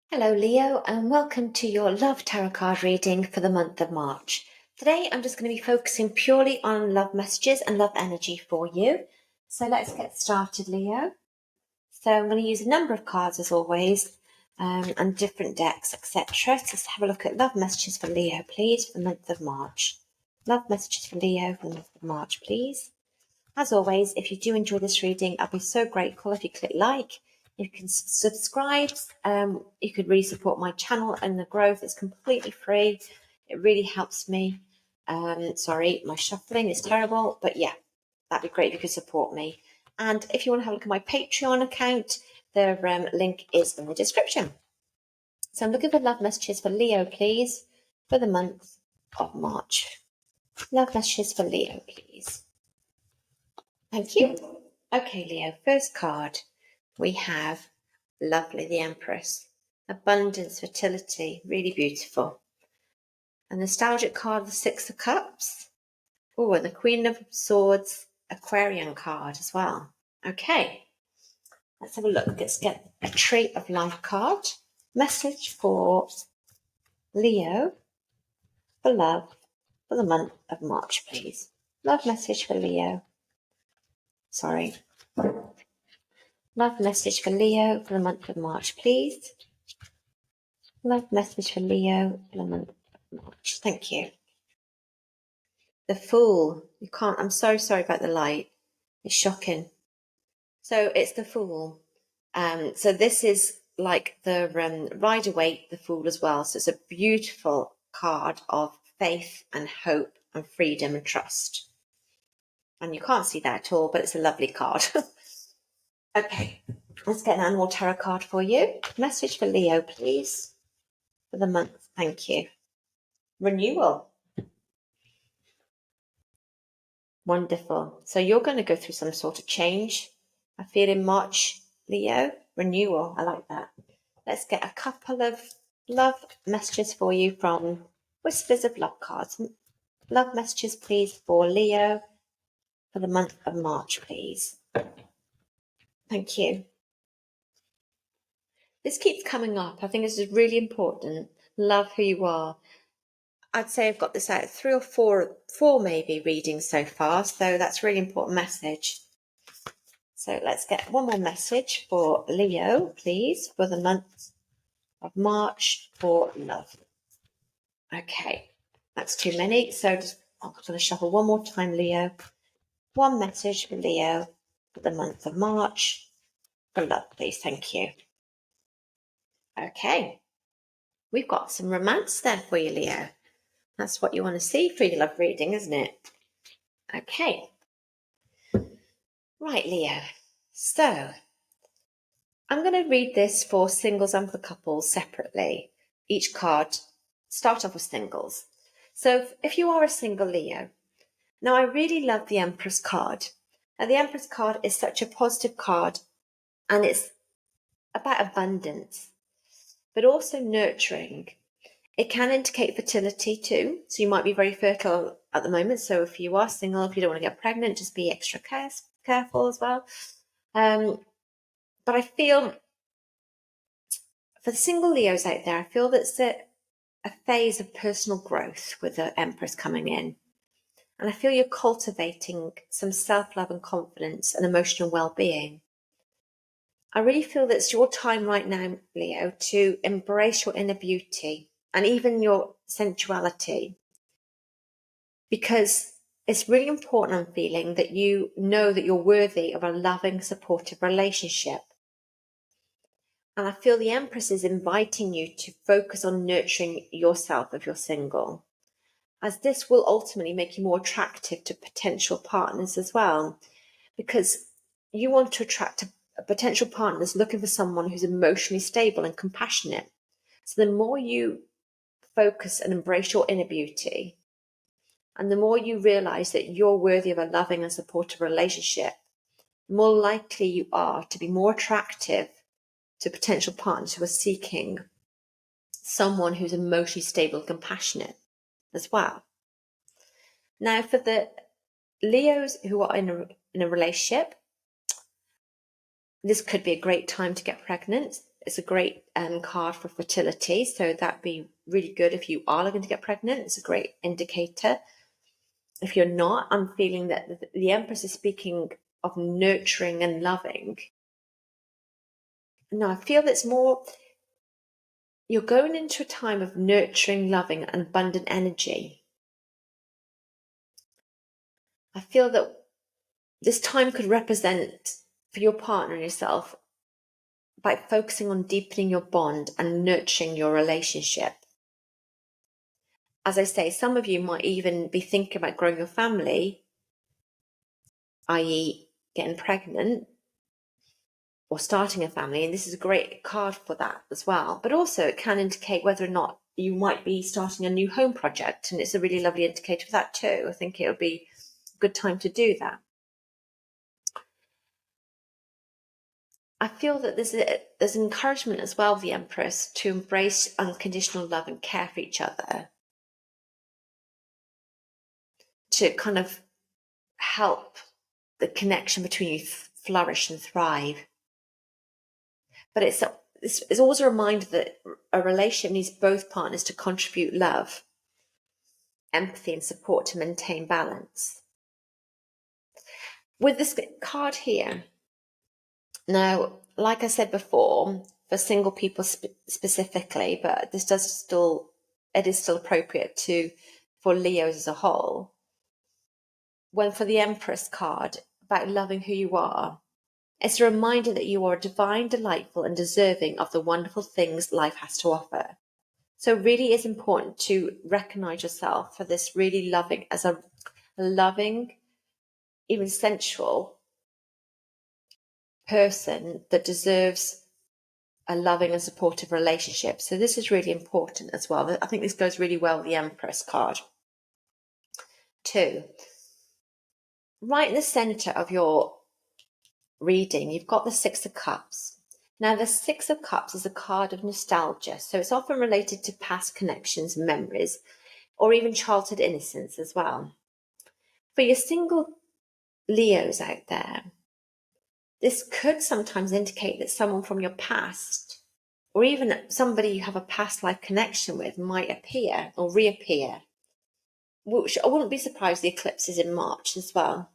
Hello Leo, and welcome to your love tarot card reading for the month of March. Today I'm just going to be focusing purely on love messages and love energy for you. So let's get started, Leo. So I'm going to use a number of cards as always, and different decks, etc. So let's have a look at love messages for Leo, please, for the month of March. Love messages for Leo for the month of March, please. As always, if you do enjoy this reading, I'll be so grateful if you click like. You can subscribe. You could really support my channel and the growth. It's completely free. It really helps me. Sorry, my shuffling is terrible, but yeah, that'd be great if you could support me. And if you want to have a look at my Patreon account, the link is in the description. So I'm looking for love messages for Leo, please, for the month of March. Love messages for Leo, please. Thank you. Okay, Leo, first card we have lovely, the Empress. Abundance, fertility, really beautiful. A nostalgic card, the Six of Cups. Oh, and the Queen of Swords, Aquarian card as well. Okay, let's have a look. Let's get a Tree of Life card. Message for Leo for love for the month of March, please. Love message for Leo. Sorry. Love message for Leo for the month of March, please. Love message for Leo for the month of March. Thank you. The Fool. You can't. I'm so sorry about the light. It's shocking. So it's the Fool. So this is like the Rider-Waite, the Fool as well. So it's a beautiful card of faith and hope and freedom and trust. And you can't see that at all, but it's a lovely card. Okay, let's get an animal tarot card for you. Message for Leo, please, for the month. Thank you. Renewal. Wonderful. So you're going to go through some sort of change. I feel in March, Leo. Renewal. I like that. Let's get a couple of love messages for you from Whispers of Love cards. Love messages, please, for Leo for the month of March, please. Thank you. This keeps coming up. I think this is really important. Love who you are. I'd say I've got this out 3 or 4 maybe readings so far. So that's a really important message. So let's get one more message for Leo, please, for the month of March for love. Okay, that's too many. So I'm going to shuffle one more time, Leo. One message for Leo for the month of March for love, please. Thank you. Okay, we've got some romance there for you, Leo. That's what you want to see for your love reading, isn't it? Okay. Right, Leo. So I'm going to read this for singles and for couples separately. Each card, start off with singles. So if you are a single Leo, now I really love the Empress card. Now the Empress card is such a positive card and it's about abundance, but also nurturing. It can indicate fertility too. So you might be very fertile at the moment. So if you are single, if you don't want to get pregnant, just be extra careful as well. But I feel for the single Leos out there, I feel that's a phase of personal growth with the Empress coming in. And I feel you're cultivating some self-love and confidence and emotional well-being. I really feel that it's your time right now, Leo, to embrace your inner beauty and even your sensuality. Because it's really important, I'm feeling, that you know that you're worthy of a loving, supportive relationship. And I feel the Empress is inviting you to focus on nurturing yourself if you're single, as this will ultimately make you more attractive to potential partners as well, because you want to attract a potential partner that's looking for someone who's emotionally stable and compassionate. So the more you focus and embrace your inner beauty, and the more you realize that you're worthy of a loving and supportive relationship, the more likely you are to be more attractive to potential partners who are seeking someone who's emotionally stable and compassionate as well. Now, for the Leos who are in a relationship, this could be a great time to get pregnant. it's a great card for fertility. So that'd be really good if you are looking to get pregnant. It's a great indicator. If you're not, I'm feeling that the Empress is speaking of nurturing and loving. No, I feel it's more, you're going into a time of nurturing, loving, and abundant energy. I feel that this time could represent, for your partner and yourself, by focusing on deepening your bond and nurturing your relationship. As I say, some of you might even be thinking about growing your family, i.e. getting pregnant or starting a family, and this is a great card for that as well. But also it can indicate whether or not you might be starting a new home project, and it's a really lovely indicator for that too. I think it would be a good time to do that. I feel that there's encouragement as well, the Empress, to embrace unconditional love and care for each other, to kind of help the connection between you flourish and thrive. But it's always a reminder that a relationship needs both partners to contribute love, empathy, and support to maintain balance. With this card here, now, like I said before, for single people specifically, but it is still appropriate for Leos as a whole. When for the Empress card, about loving who you are, it's a reminder that you are divine, delightful, and deserving of the wonderful things life has to offer. So really it's important to recognize yourself for this really loving, as a loving, even sensual person that deserves a loving and supportive relationship. So this is really important as well. I think this goes really well with the Empress card. 2, right in the center of your reading, you've got the 6 of Cups. Now, the 6 of Cups is a card of nostalgia, so it's often related to past connections and memories, or even childhood innocence as well. For your single Leos out there, this could sometimes indicate that someone from your past, or even somebody you have a past life connection with, might appear or reappear, which I wouldn't be surprised the eclipse is in March as well,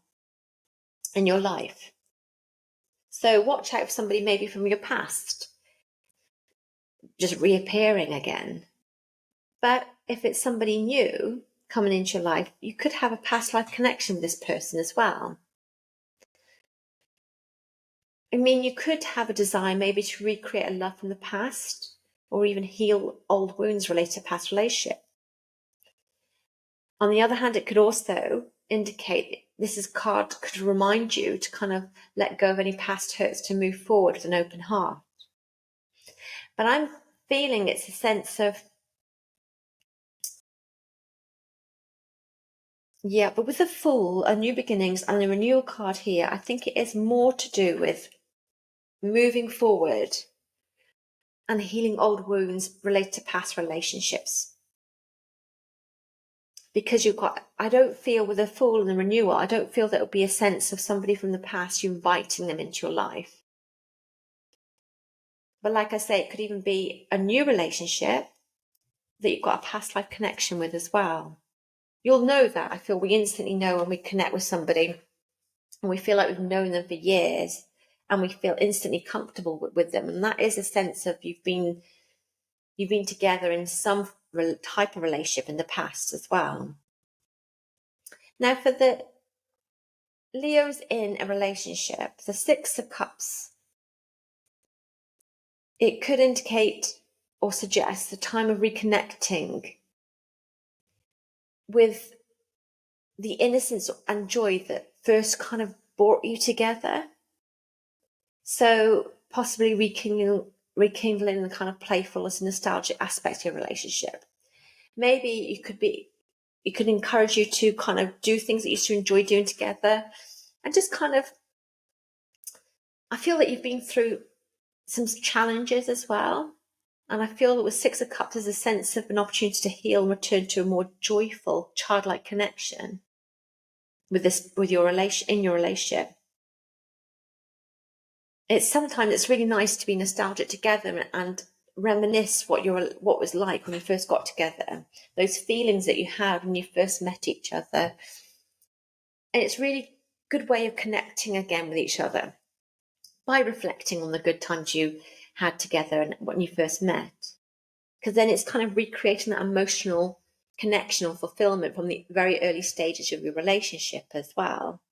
in your life. So watch out for somebody maybe from your past just reappearing again. But if it's somebody new coming into your life, you could have a past life connection with this person as well. I mean, you could have a desire maybe to recreate a love from the past, or even heal old wounds related to past relationship. On the other hand, it could also indicate this card could remind you to kind of let go of any past hurts, to move forward with an open heart. But I'm feeling it's a sense of, but with the Fool, a new beginnings, and the Renewal card here, I think it is more to do with moving forward and healing old wounds related to past relationships. Because I don't feel with the Fool and the Renewal, I don't feel that it would be a sense of somebody from the past, you inviting them into your life. But like I say, it could even be a new relationship that you've got a past life connection with as well. You'll know that. I feel we instantly know when we connect with somebody and we feel like we've known them for years and we feel instantly comfortable with them. And that is a sense of you've been together in some type of relationship in the past as well. Now, for the Leos in a relationship, the 6 of Cups, it could indicate or suggest the time of reconnecting with the innocence and joy that first kind of brought you together. So possibly rekindling the kind of playfulness and nostalgic aspect of your relationship. Maybe it could encourage you to kind of do things that you used to enjoy doing together, and just kind of, I feel that you've been through some challenges as well. And I feel that with 6 of Cups, there's a sense of an opportunity to heal and return to a more joyful, childlike connection with your relationship. it's really nice to be nostalgic together and reminisce what was like when you first got together, those feelings that you had when you first met each other. And it's really good way of connecting again with each other by reflecting on the good times you had together and when you first met. Because then it's kind of recreating that emotional connection or fulfillment from the very early stages of your relationship as well.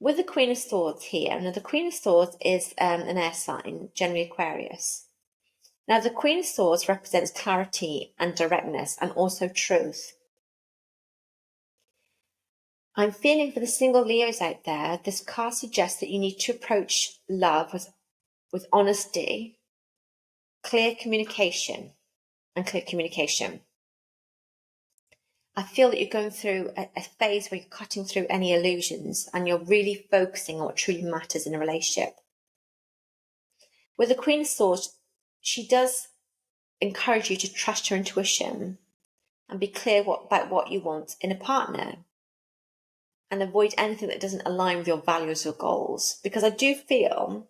With the Queen of Swords here, now the Queen of Swords is an air sign, generally Aquarius. Now the Queen of Swords represents clarity and directness and also truth. I'm feeling for the single Leos out there, this card suggests that you need to approach love with honesty, clear communication. I feel that you're going through a phase where you're cutting through any illusions and you're really focusing on what truly matters in a relationship. With the Queen of Swords, she does encourage you to trust your intuition and be clear about what you want in a partner and avoid anything that doesn't align with your values or goals. Because I do feel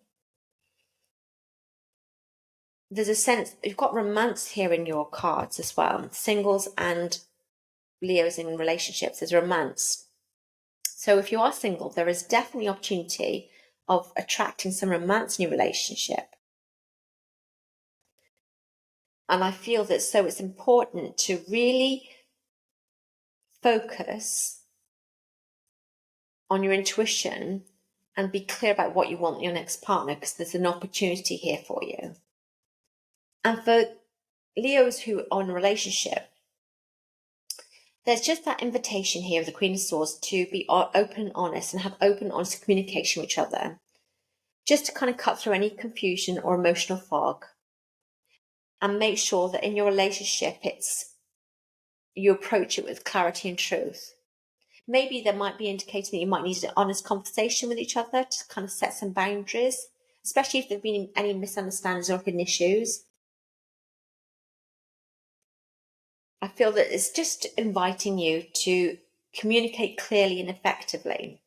there's a sense, you've got romance here in your cards as well. Singles and Leos in relationships, there's romance. So if you are single, there is definitely opportunity of attracting some romance in your relationship. And I feel that so it's important to really focus on your intuition and be clear about what you want in your next partner, because there's an opportunity here for you. And for Leos who are in a relationship, there's just that invitation here of the Queen of Swords to be open and honest and have open, honest communication with each other, just to kind of cut through any confusion or emotional fog and make sure that in your relationship you approach it with clarity and truth. Maybe there might be indicating that you might need an honest conversation with each other to kind of set some boundaries, especially if there have been any misunderstandings or hidden issues. I feel that it's just inviting you to communicate clearly and effectively.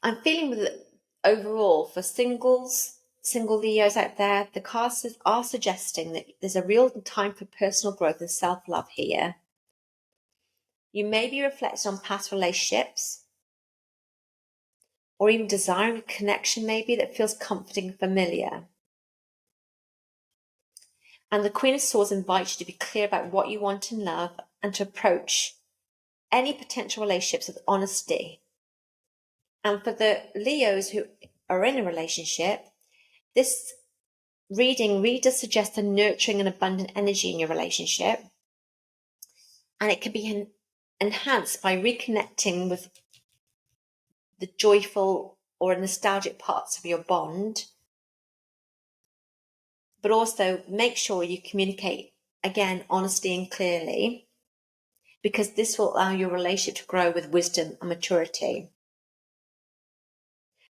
I'm feeling that overall for single Leos out there, the cards are suggesting that there's a real time for personal growth and self-love here. You may be reflecting on past relationships or even desiring a connection maybe that feels comforting and familiar. And the Queen of Swords invites you to be clear about what you want in love and to approach any potential relationships with honesty. And for the Leos who are in a relationship, this reading really does suggest a nurturing and abundant energy in your relationship. And it can be enhanced by reconnecting with the joyful or nostalgic parts of your bond. But also make sure you communicate, again, honestly and clearly, because this will allow your relationship to grow with wisdom and maturity.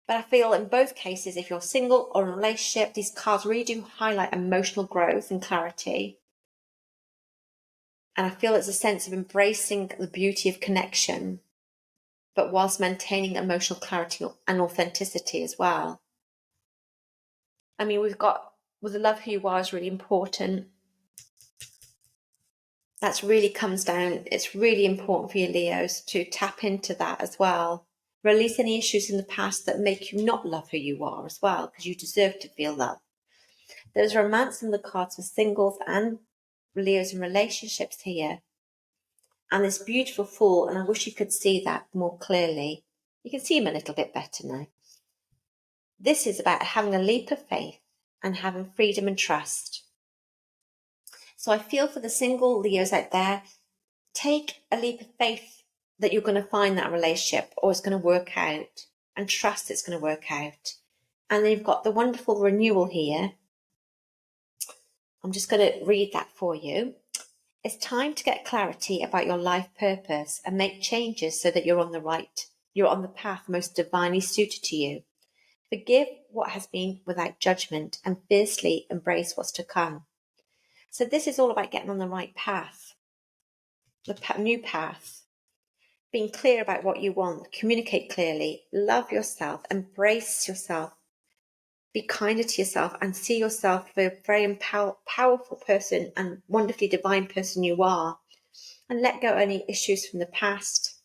But I feel in both cases, if you're single or in a relationship, these cards really do highlight emotional growth and clarity. And I feel it's a sense of embracing the beauty of connection, but whilst maintaining emotional clarity and authenticity as well. I mean, with the love who you are is really important. That's really comes down, it's really important for you Leos to tap into that as well. Release any issues in the past that make you not love who you are as well, because you deserve to feel love. There's romance in the cards for singles and Leos in relationships here. And this beautiful Fool, and I wish you could see that more clearly. You can see him a little bit better now. This is about having a leap of faith and having freedom and trust. So I feel for the single Leos out there, take a leap of faith that you're going to find that relationship or it's going to work out, and trust it's going to work out. And then you've got the wonderful Renewal here. I'm just going to read that for you. It's time to get clarity about your life purpose and make changes so that you're on the path most divinely suited to you. Forgive what has been without judgment and fiercely embrace what's to come. So this is all about getting on the right path, the new path. being clear about what you want, communicate clearly, love yourself, embrace yourself, be kinder to yourself, and see yourself for a very powerful person and wonderfully divine person you are, and let go of any issues from the past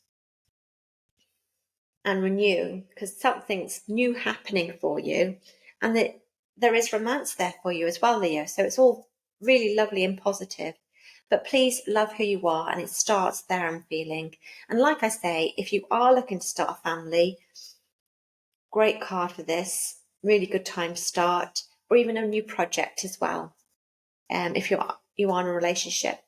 and renew, because something's new happening for you, and that there is romance there for you as well, Leo. So it's all really lovely and positive. But please love who you are, and it starts there, I'm feeling. And like I say, if you are looking to start a family, great card for this, really good time to start, or even a new project as well, if you are in a relationship.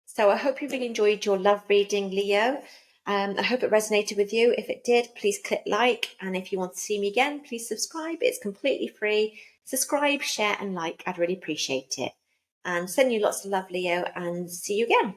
So I hope you really enjoyed your love reading, Leo. I hope it resonated with you. If it did, please click like. And if you want to see me again, please subscribe. It's completely free. Subscribe, share, and like. I'd really appreciate it. And send you lots of love, Leo, and see you again.